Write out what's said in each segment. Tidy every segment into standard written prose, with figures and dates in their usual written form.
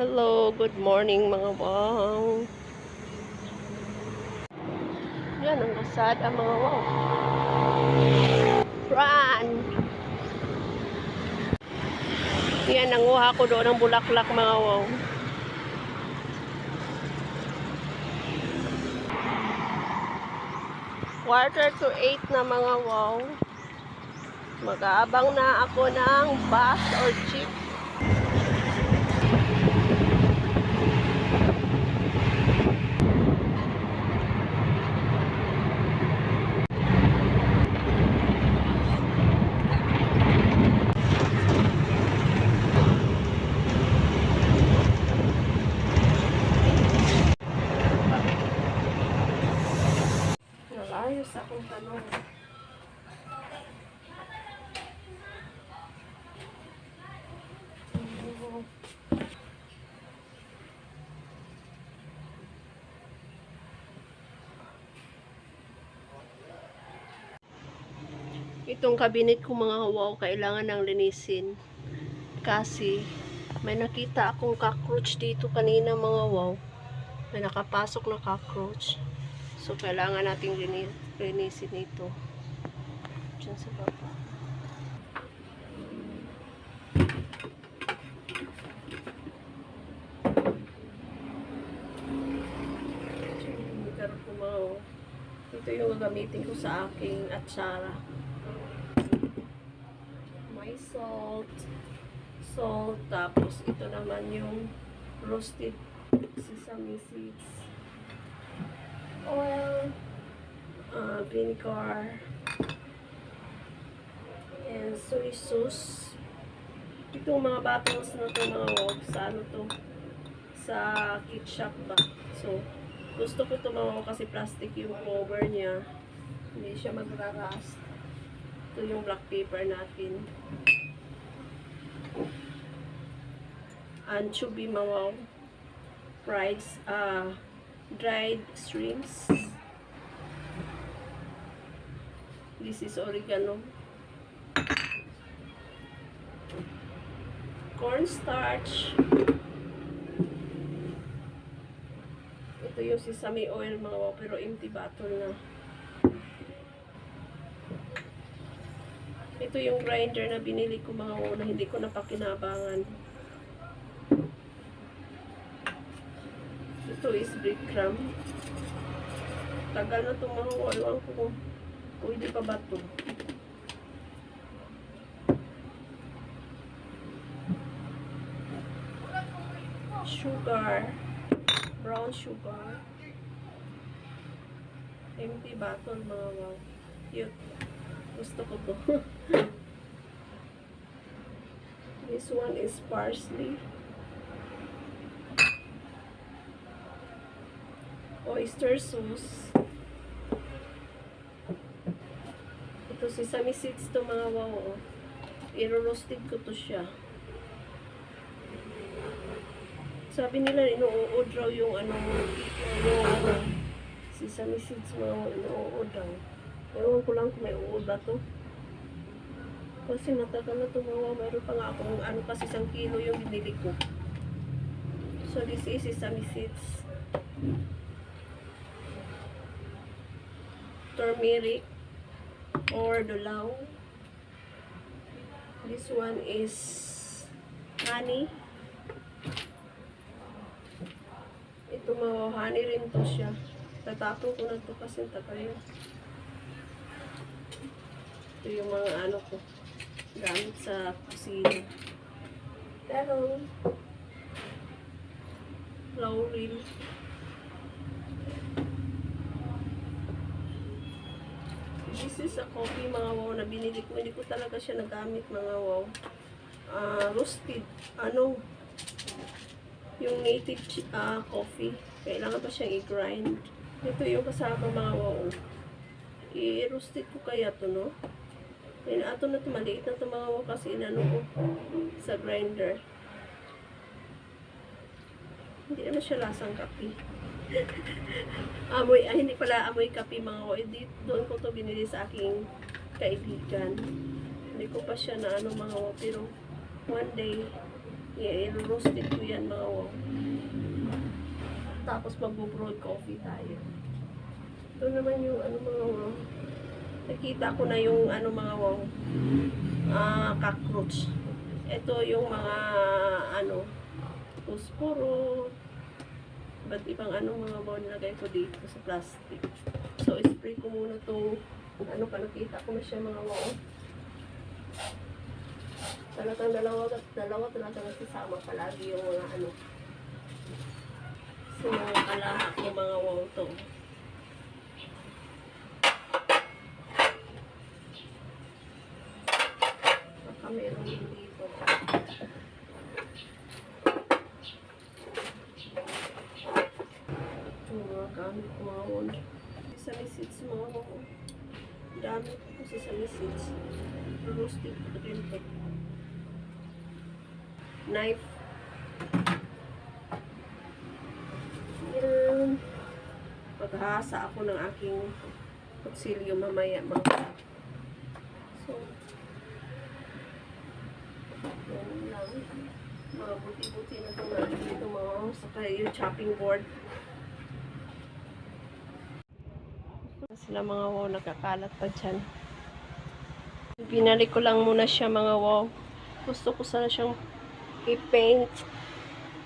Hello, good morning mga wow. Yan ang kasada mga wow. Run! Yan, nanguha ko doon ng bulaklak mga wow. Quarter to 8 na mga wow. Mag-aabang na ako ng bus or jeep. Nalayos akong tanong. Itong kabinet ko mga wow, kailangan ng linisin. Kasi may nakita akong cockroach dito kanina mga wow. May nakapasok na cockroach. So, kailangan nating linisin ito. Diyan sa baba. Ito yung gagamitin ko sa aking atsara. May salt. Tapos ito naman yung roasted sesame seeds. Oil. Vinegar. And soy sauce. Itong mga bottles na to mga wog, sa ano to? Sa ketchup ba? So, gusto ko ito mga kasi plastic yung cover niya. Hindi siya magra-rust. Ito yung black pepper natin. Anchovy mga fried, dried shrimps. This is oregano. Cornstarch. Ito yung sesame oil mga wow, pero empty bottle na. Ito yung grinder na binili ko mga wow, na hindi ko napakinabangan. Ito is breadcrumb. Tagal na itong mga wow. Ewan ko kung pwede pa ba ito. Sugar. Brown sugar. Empty bottle mga wow. Cute. Gusto ko to. This one is parsley. Oyster sauce. Ito sesame seeds to mga wow. I-roasted ko to siya. Sabi nila inuud raw yung sesame seeds mga inuud raw. Ewan ko lang kung may uod ba to. Kasi matagal na to mga mayroon pa nga akong kasi 1 kilo yung binili ko. So this is sesame seeds. Turmeric or dulaw. This one is honey. Ito mga honey rin to siya. Tatapon ko na to kasi tagal. Ito yung mga ko gamit sa kusina. Pero laurel. This is a coffee mga wow na binili ko. Hindi ko talaga siya nagamit mga wow. Roasted. Yung native coffee. Kailangan pa siyang i-grind. Ito yung kasama mga wow. I-roasted ko kaya to no? Ato na ito. Maliit na ito mga wow kasi inano ko sa grinder. Hindi naman siya lasang kape. Hindi pala amoy kape mga wow. Doon ko to binili sa aking kaibigan. Hindi ko pa siya na mga wow. Pero one day I-roasted ko yan mga wow. Tapos magbo-broad coffee tayo. Ito naman yung ano mga wow. Nakita ko na yung ano mga wow. Cockroach. Ito yung mga ano pusporo. Ba't ibang ano mga wow nilagay ko dito sa plastic. So spray ko muna itong ano pa nakita ko na siya mga wow. Talagang dalawa talaga nagsasama palagi yung mga ano. So mga kalahak ng mga wow to. Baka meron din dito. Ito mga gamit ko mga wow. Sesame seeds mga wow. Dami ko sesame seeds. Roasted ko rin ito. Knife. Yan. Maghahasa ako ng aking kutsilyo mamaya mga. So, yan lang. Mga buti-buti na ito natin dito mga. Saka yung chopping board. Sila mga wow nakakalat pa dyan. Pinalik ko lang muna siya mga wow. Gusto ko sana siyang i-paint.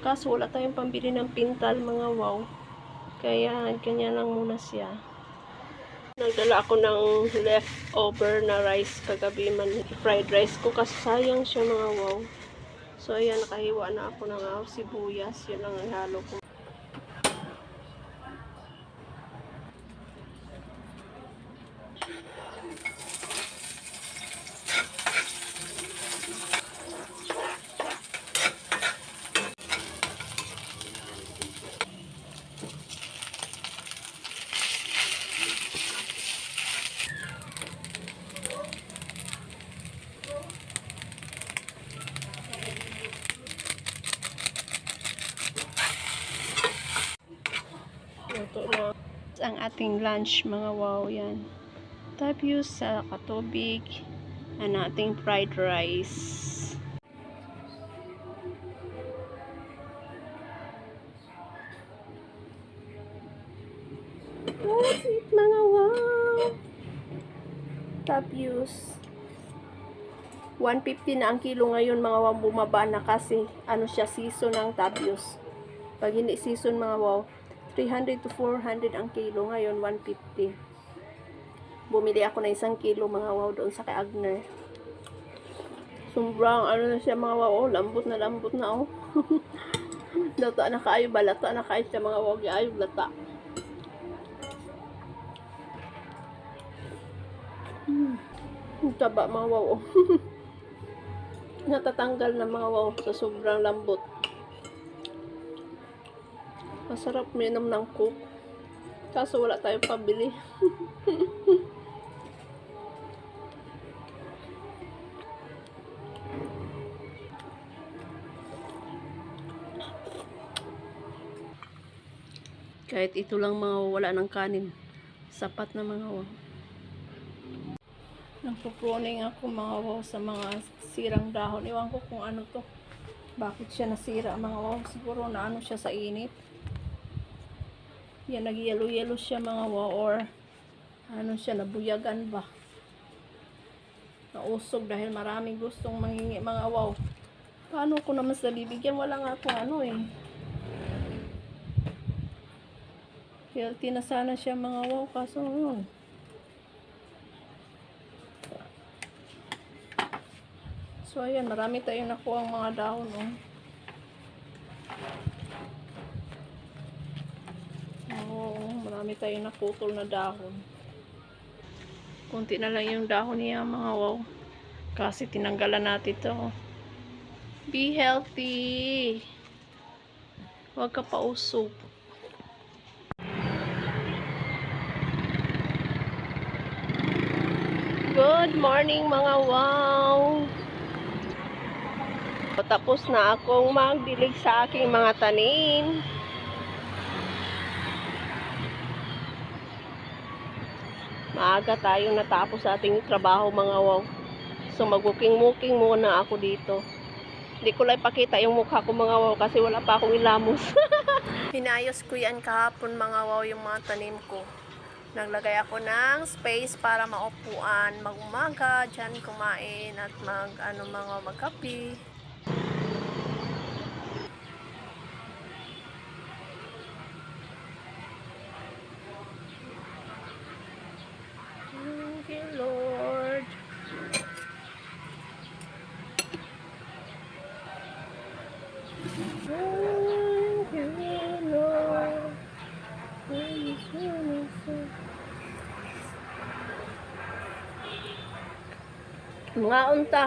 Kaso wala tayong pambili ng pintal mga wow. Kaya ganyan lang muna siya. Nagdala ako ng leftover na rice kagabi man. Fried rice ko kasi sayang siya mga wow. So ayan, nakahiwa na ako ng sibuyas. Yun ang ihalo ko. Ito na ang ating lunch mga wow yan. Tapos sa katubig ang ating fried rice. That's it mga wow. Tapos 150 na ang kilo ngayon mga wow, bumaba na kasi ano siya season ng tabios. Pag hindi season mga wow 300 to 400 ang kilo, ngayon 150. Bumili ako na 1 kilo mga wow doon sa kay Agner. Sobrang ano na siya mga wow, oh, lambot na oh. Lata na kaayo balata na kaayo siya mga wow, ayo lata. Taba mga wow. Natatanggal na mga wow sa sobrang lambot. Masarap minom ng Coke. Kaso wala tayong pabili. Kahit ito lang mga wala ng kanin. Sapat na mga wow. Nagpo-pruning ako mga wow sa mga sirang dahon. Iwan ko kung ano to. Bakit siya nasira mga wow. Siguro na ano siya sa init. Yan, nag-yellow-yellow siya mga wow, or ano siya, nabuyagan ba? Nausog dahil maraming gustong mangingi mga wow. Paano ko naman sa bibigyan? Wala nga akong ano eh. Healthy na sana siya mga wow, kaso yun. So ayan, marami tayong nakuha ang mga dahon oh. Oo, marami tayong naputol na dahon. Kunti na lang yung dahon niya mga wow. Kasi tinanggalan natin to. Be healthy. Huwag ka pausog. Good morning mga wow. Tapos na akong magdilig sa aking mga tanim. Maaga tayong natapos sa ating trabaho mga wow. So magbuking-muking muna ako dito. Hindi ko lang pakita yung mukha ko mga wow kasi wala pa akong ilamos. Hinayos ko yan kahapon mga wow yung mga tanim ko. Naglagay ako ng space para maupuan, mag-umaga, dyan kumain at magkape. Thank you, Lord. Thank you, Lord. Mga unta.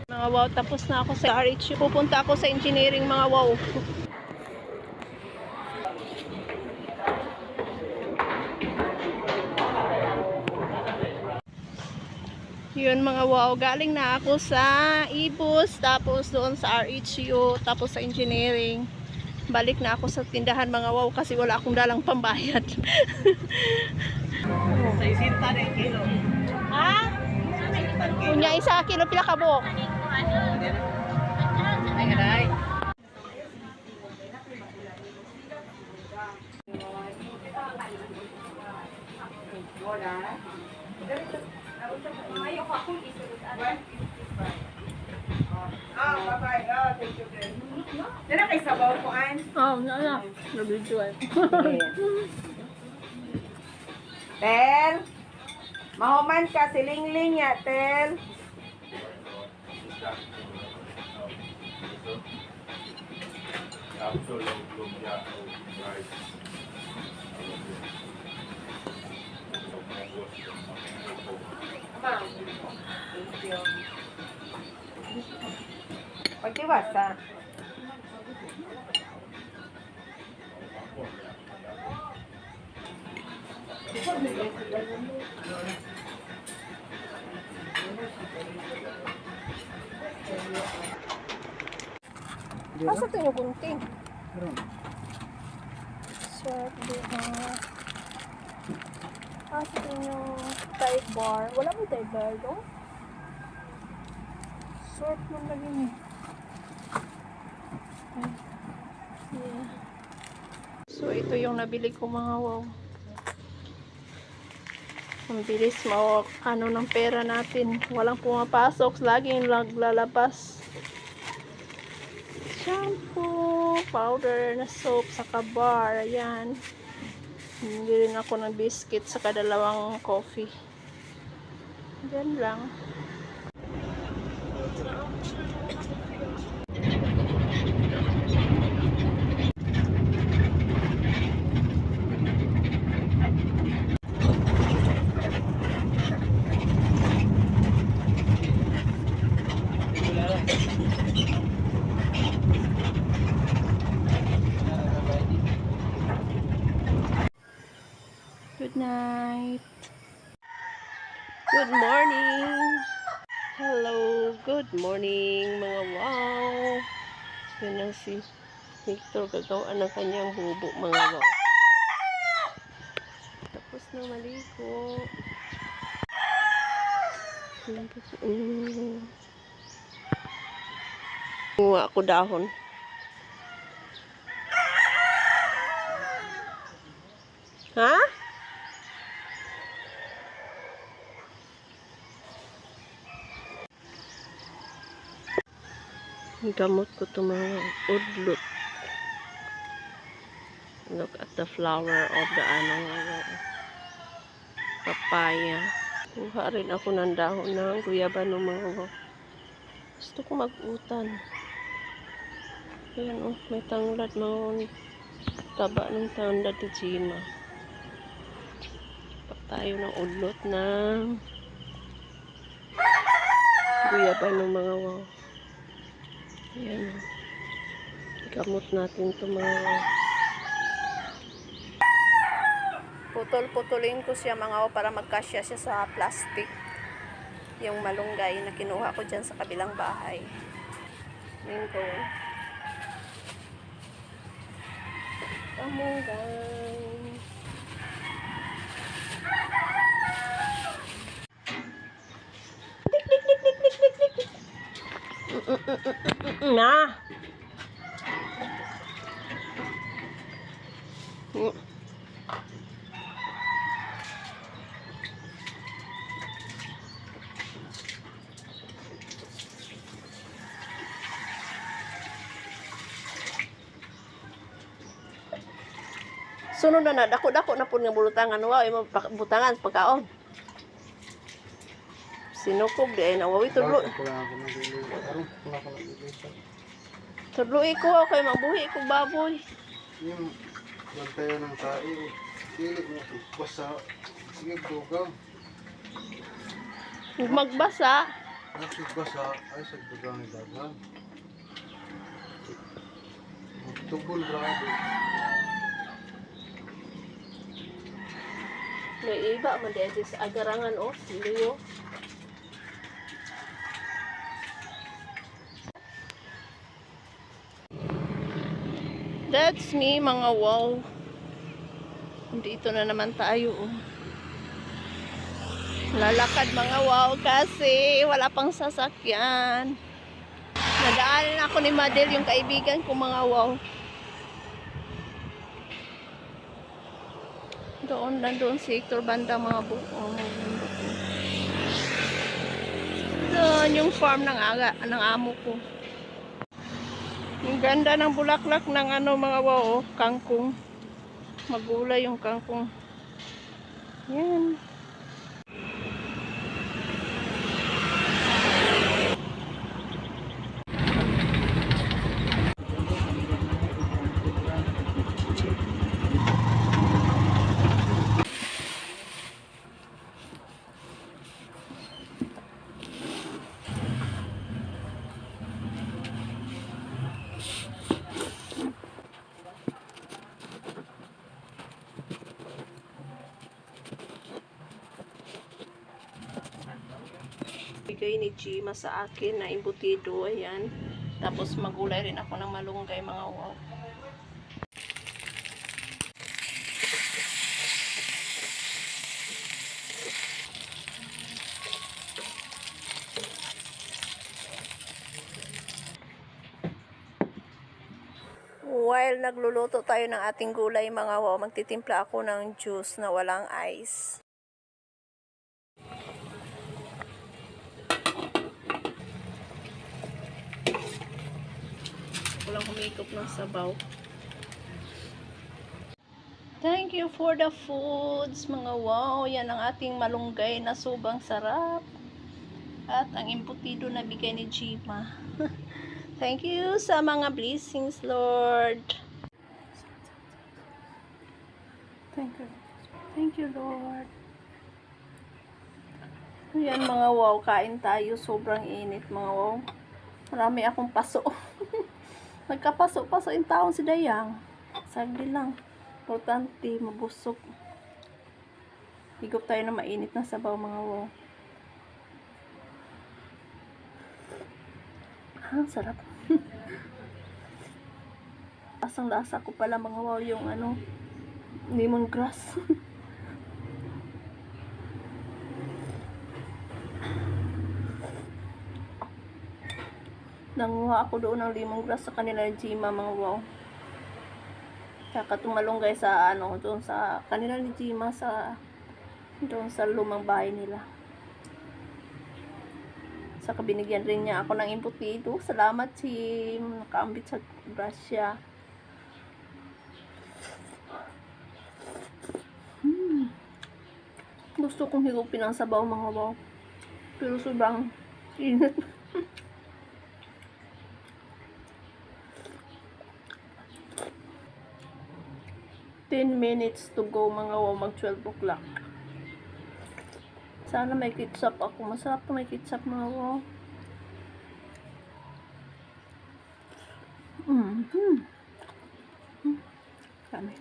Mga wow, tapos na ako sa RH. Pupunta ako sa engineering mga wow. Yun mga wow, galing na ako sa IBUS, tapos doon sa RHU, tapos sa engineering. Balik na ako sa tindahan mga wow kasi wala akong dalang pambayad. Sa isinta na yung kilo. Ha? Kunya isa kilo pila kabok. Ay, gaday. Thank you. Dala kay sabaw ko an. Oh, na. Nabidyoan. Tel. Mahuman ka silingling ya, Tel. Thank you. Pagdiwasa. Asa ito yung gunting? Short buha. Asa ito yung tie bar? Wala mo tie bar doon? Short mo lagi niya. Yeah. So ito yung nabili ko mga wow. Ang bilis ng pera natin. Walang pumapasok, laging naglalabas. Shampoo, powder na soap, saka bar. Ayan. Hindi rin ako ng biscuit saka dalawang coffee. Diyan lang. Good night. Good morning. Hello. Good morning mga wow. Yan ang si Victor gagawin ng kanyang bubo mga wow. Tapos na maligo. Nguha ako dahon. Ha? Gamot ko to mga udlot. Look at the flower of the papaya. Kuha rin ako ng dahon ng guyaba ng mga wow. Gusto ko mag-utan. Ayan oh, may tanglad mga taba ng tanglad ni Jima. Tayo ng udlot ng guyaba ng mga wow. Ayan o. Gamot natin ito mga wow. Putol-putulin ko siya mga wow para magkasya siya sa plastic. Yung malunggay na kinuha ko dyan sa kabilang bahay. Mingo. Kamunggay. Na. Sunod na dako-dako na po nga bulutangan. Wow, imo butangan pagkaon. Sinukog di ay nawawi tudlo. Tudlo ko kay mabuhi ko baboy. Yung bantayan ng tayo, dili mo basa. Sige, dugaw. Magbasa. Sige, basa. Ay, sa dugaw ni dagang. Tubol, bravo. May iba man dito sa agarangan o liyo. That's me mga wow. Dito na naman tayo oh. Lalakad mga wow kasi wala pang sasakyan. Nadaanan ako ni Madel yung kaibigan ko mga wow. Doon si Hector banda mga buong. Doon yung farm ng amo ko. Yung ganda ng bulaklak ng mga wow, kangkong. Magulay yung kangkong. Yan. Bigay ni Jima sa akin na imbutido, ayan. Tapos magulay rin ako ng malunggay mga wow. While nagluluto tayo ng ating gulay mga wow, magtitimpla ako ng juice na walang ice. Walang humikop ng sabaw. Thank you for the foods mga wow. Yan ang ating malunggay na subang sarap. At ang imputido na bigay ni Jima. Thank you sa mga blessings, Lord. Thank you. Thank you, Lord. Ayan mga wow, kain tayo. Sobrang init mga wow. Marami akong paso. Nagkapaso-paso yung taon si Dayang. Sagli lang. Importante, mabusog. Higop tayo na mainit na sabaw mga wow. Ah, sarap. Lasang-lasa ko pala mga wow yung lemongrass. Nanguha ako doon ng lemongrass sa kanila ni Jima mga wow. Tsaka tumalunggay sa doon sa kanila ni Jima doon sa lumang bahay nila. Saka binigyan rin niya ako ng imputido. Salamat si nakaambit sa grasya. Gusto kong higupin ang sabaw mga wow. Pero sobrang init. Ten minutes to go mga wow, mag 12 o'clock. Sana may ketchup ako. Masarap to may ketchup mga wow. Kami.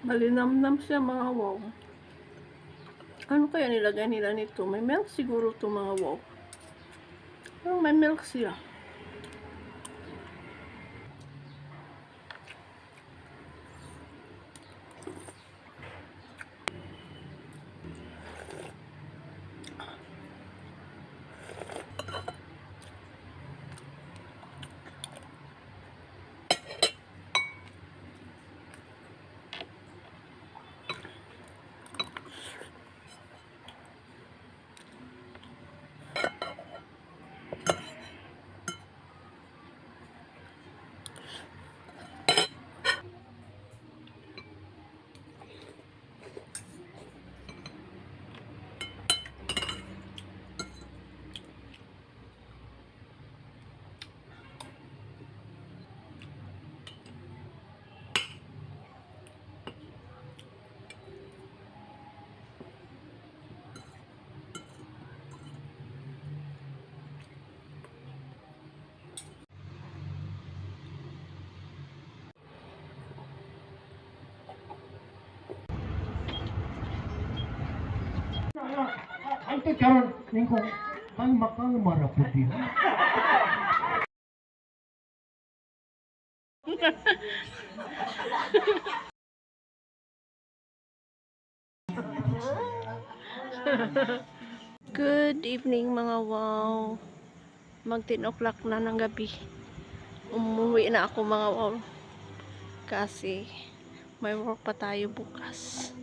Malinamnam siya mga wow. Ano kaya nilagay nila nito? May milk siguro to mga wow. Parang may milk siya. Ante karon ningko ang makang marapudi. Good evening mga wow. Mag 10 o'clock na ng gabi. Umuwi na ako mga wow. Kasi may work pa tayo bukas.